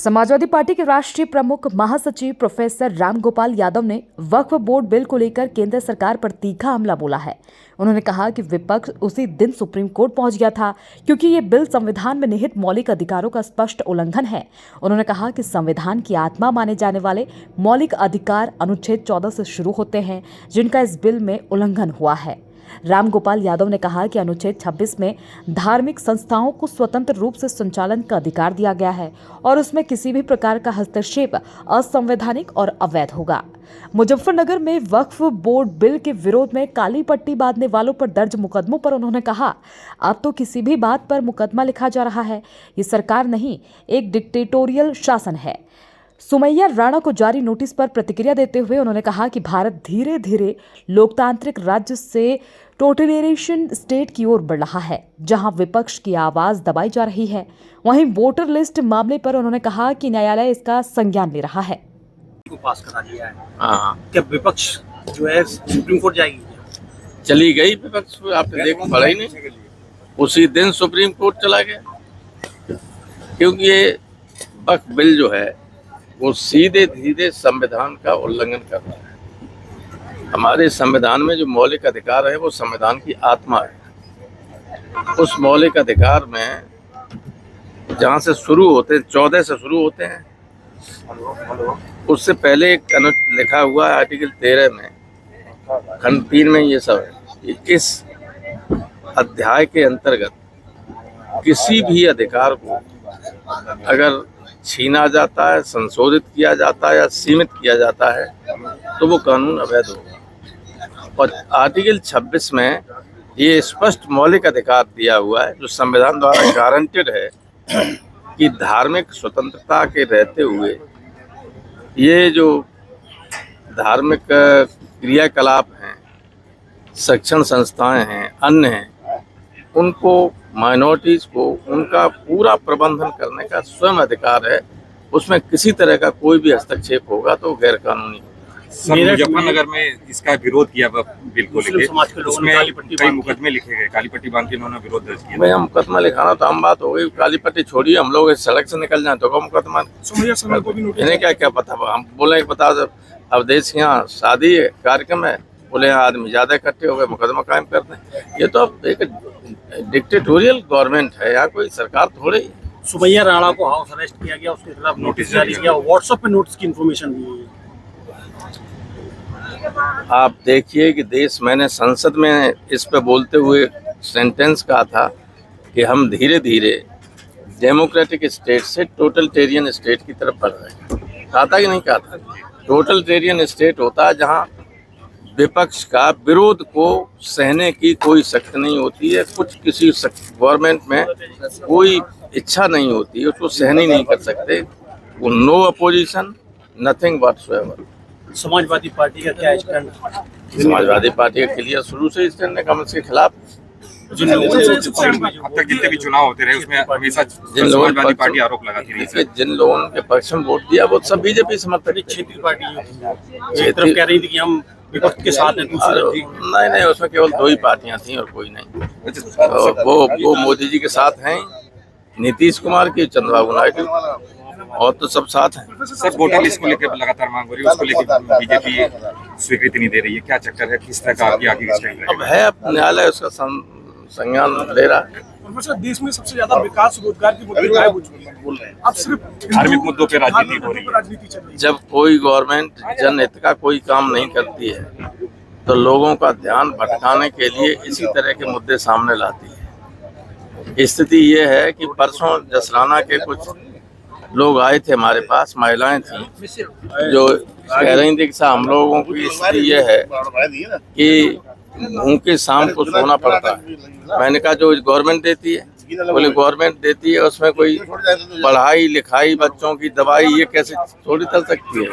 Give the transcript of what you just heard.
Samajwadi party के राष्ट्रीय प्रमुख महासचिव प्रोफेसर रामगोपाल यादव ने वक्फ बोर्ड बिल को लेकर केंद्र सरकार पर तीखा हमला बोला है। उन्होंने कहा कि विपक्ष उसी दिन सुप्रीम कोर्ट पहुंच गया था क्योंकि ये बिल संविधान में निहित मौलिक अधिकारों का स्पष्ट उल्लंघन है। उन्होंने कहा कि संविधान की आत्मा माने जाने वाले मौलिक अधिकार अनुच्छेद 14 से शुरू होते हैं, जिनका इस बिल में उल्लंघन हुआ है। रामगोपाल यादव ने कहा कि अनुच्छेद 26 में धार्मिक संस्थाओं को स्वतंत्र रूप से संचालन का अधिकार दिया गया है और उसमें किसी भी प्रकार का हस्तक्षेप असंवैधानिक और अवैध होगा। मुजफ्फरनगर में वक्फ बोर्ड बिल के विरोध में काली पट्टी बांधने वालों पर दर्ज मुकदमों पर उन्होंने कहा, अब तो किसी भी बात पर मुकदमा लिखा जा रहा है। ये सरकार नहीं, एक डिक्टेटोरियल शासन है। सुमैया राणा को जारी नोटिस पर प्रतिक्रिया देते हुए उन्होंने कहा कि भारत धीरे धीरे लोकतांत्रिक राज्य से टोटलिटेरियन स्टेट की ओर बढ़ रहा है, जहां विपक्ष की आवाज दबाई जा रही है। वहीं वोटर लिस्ट मामले पर उन्होंने कहा कि न्यायालय इसका संज्ञान ले रहा है। को पास करा दिया है। क्या विपक्ष जो है सुप्रीम कोर्ट जाएगी? चली गई विपक्ष, आपने देख पड़ा ही नहीं, उसी दिन सुप्रीम कोर्ट चला गया, क्योंकि ये वक्फ बिल जो है वो सीधे सीधे संविधान का उल्लंघन कर रहा है। हमारे संविधान में जो मौलिक अधिकार है वो संविधान की आत्मा है। उस मौलिक अधिकार में जहाँ से शुरू होते हैं, 14 से शुरू होते हैं, उससे पहले एक लिखा हुआ है आर्टिकल 13 में, खंड 3 में ये सब है। इस अध्याय के अंतर्गत किसी भी अधिकार को अगर छीना जाता है, संशोधित किया जाता है या सीमित किया जाता है तो वो कानून अवैध होगा। और आर्टिकल 26 में ये स्पष्ट मौलिक अधिकार दिया हुआ है जो संविधान द्वारा गारंटेड है कि धार्मिक स्वतंत्रता के रहते हुए ये जो धार्मिक क्रियाकलाप हैं, शिक्षण संस्थाएं हैं, अन्य हैं, उनको माइनॉरिटीज को उनका पूरा प्रबंधन करने का स्वयं अधिकार है। उसमें किसी तरह का कोई भी हस्तक्षेप होगा तो गैर कानूनी होगा। मुजफ्फरनगर में इसका विरोध किया बिल को लेकर, उसमें कई मुकदमे लिखे गए, काली पट्टी बांध के इन्होंने विरोध दर्ज किया। भाई, हम मुकदमा लिखाना तो आम बात हो गई, काली पट्टी छोड़िए, हम लोग इस सड़क से निकल जाए तो मुकदमा। इन्हें क्या पता, हम बोले बता अब देश के यहाँ शादी है, कार्यक्रम है, बोले यहाँ आदमी ज्यादा इकट्ठे हो गए, मुकदमा कायम कर दें। ये तो एक डिक्टेटोरियल गवर्नमेंट है, यहाँ कोई सरकार थोड़ी। सुमैया राणा को हाउस अरेस्ट किया गया, उसके खिलाफ नोटिस जारी किया, व्हाट्सएप पे नोटिस की इंफॉर्मेशन दी है। आप देखिए कि मैंने संसद में इस पे बोलते हुए सेंटेंस कहा था कि हम धीरे धीरे डेमोक्रेटिक स्टेट से टोटलिटेरियन स्टेट की तरफ बढ़ रहे हैं। कहा था कि नहीं कहा था? टोटलिटेरियन स्टेट होता है जहाँ विपक्ष का विरोध को सहने की कोई शक्ति नहीं होती है। कुछ किसी गवर्नमेंट में कोई इच्छा नहीं होती है, उसको सहन ही नहीं कर सकते। वो no opposition, nothing whatsoever. Samajwadi party का क्या स्टैंड? समाजवादी पार्टी का क्लियर शुरू से स्टैंड है हम इसके खिलाफ। अब तक जितने भी चुनाव होते रहे उसमें हमेशा समाजवादी पार्टी आरोप लगाती रही है। जिन लोगों के पक्ष में वोट दिया वो सब बीजेपी समर्थक। क्षेत्रीय पार्टी कह रही थी कि हम विपक्ष के साथ हैं। नहीं, उसमें केवल 2 ही पार्टियां थी और कोई नहीं। वो मोदी जी के साथ हैं, नीतीश कुमार की, चंद्रबाबू नायडू, और तो सब साथ हैं। सर, वोटर लिस्ट को लेकर लगातार मांग हो रही है, उसको लेकर बीजेपी स्वीकृति नहीं दे रही है, क्या चक्कर है, किस तरह का आपकी आगे स्टैंड है? अब है, अब न्यायालय उसका संज्ञान ले रहा है। देश में सबसे ज्यादा विकास रोजगार की बोल रहे हैं, अब सिर्फ धार्मिक मुद्दों पे राजनीति हो रही है। जब कोई गवर्नमेंट जनहित का कोई काम नहीं करती है तो लोगों का ध्यान भटकाने के लिए इसी तरह के मुद्दे सामने लाती है। स्थिति ये है कि परसों जसराना के कुछ लोग आए थे हमारे पास, महिलाएं थीं, जो कह रही थी कि हम लोगों की स्थिति ये है कि भूखे शाम को सोना पड़ता है। मैंने कहा जो गवर्नमेंट देती है? बोले गवर्नमेंट देती है, उसमें कोई पढ़ाई लिखाई, बच्चों की दवाई, ये कैसे थोड़ी चल सकती है?